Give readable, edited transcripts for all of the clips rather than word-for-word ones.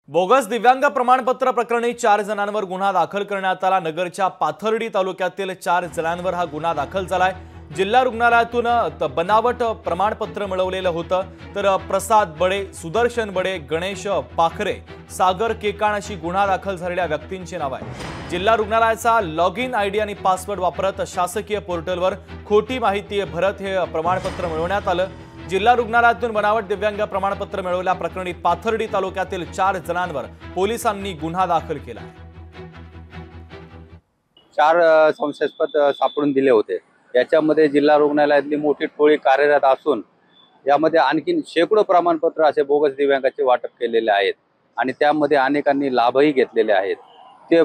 Bogus दिव्यांग प्रमाणपत्र प्रकरणी 4 जणांवर गुन्हा दाखल करण्यात आला। नगरच्या पाथर्डी तालुक्यातील 4 जणांवर हा गुन्हा दाखल झालाय। जिल्हा रुग्णालयातून बनावट प्रमाणपत्र मिळवलेलं होतं। तर प्रसाद बडे, सुदर्शन बडे, गणेश पाखरे, सागर केकाण अशी गुन्हा दाखल झालेल्या व्यक्तींची नाव आहे। जिल्हा रुग्णालयाचा लॉग इन आयडी आणि पासवर्ड वापरत शासकीय पोर्टलवर खोटी माहिती भरत हे प्रमाणपत्र मिळवण्यात आलं। जिल्हा रुग्णालयातून बनावट दिव्यांग प्रमाणपत्र मिळवल्या प्रकरणी पाथर्डी तालुक्यातील 4 जणांवर पोलिसांनी गुन्हा दाखल केला आहे। 4 संशयास्पद सापडून दिले होते। याच्यामध्ये जिल्हा रुग्णालयातली मोठी टोळी कार्यरत असून यामध्ये आणखीन शेकडो प्रमाणपत्र असे बोगस दिव्यांगाचे वाटप केलेले आहेत आणि त्यामध्ये अनेकांनी लाभही घेतलेले आहेत। ते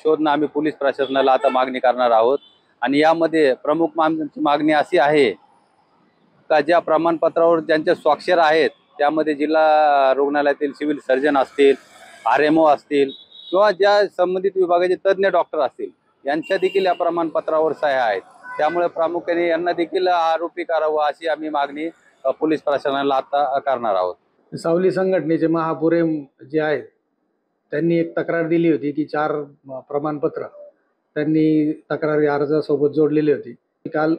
शोधणं आम्ही पोलीस प्रशासनाला आता मागणी करणार आहोत आणि यामध्ये प्रमुख मागणी अशी आहे का ज्या प्रमाणपत्रावर ज्यांचे स्वाक्षर आहेत त्यामध्ये जिल्हा रुग्णालयातील सिव्हिल सर्जन असतील, RMO असतील किंवा ज्या संबंधित विभागाचे तज्ञ डॉक्टर असतील यांच्या देखील या प्रमाणपत्रावर सह्या आहेत। त्यामुळे प्रामुख्याने यांना देखील आरोपी करावं अशी आम्ही मागणी पोलीस प्रशासनाला आता करणार आहोत। सावली संघटनेचे महापुरे जे आहेत त्यांनी एक तक्रार दिली होती की 4 प्रमाणपत्र त्यांनी तक्रारी अर्जासोबत जोडलेली होती। काल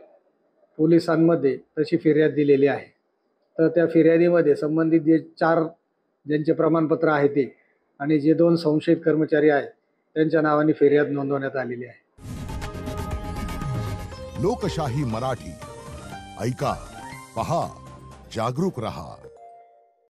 पोलिसांमध्ये तशी फिर्याद दिलेली आहे। तर त्या फिर्यादीमध्ये संबंधित जे 4 ज्यांचे प्रमाणपत्र आहे ते आणि जे 2 संशयित कर्मचारी आहेत त्यांच्या नावाने फिर्याद नोंदवण्यात आलेली आहे। लोकशाही मराठी ऐका, पहा, जागरूक रहा।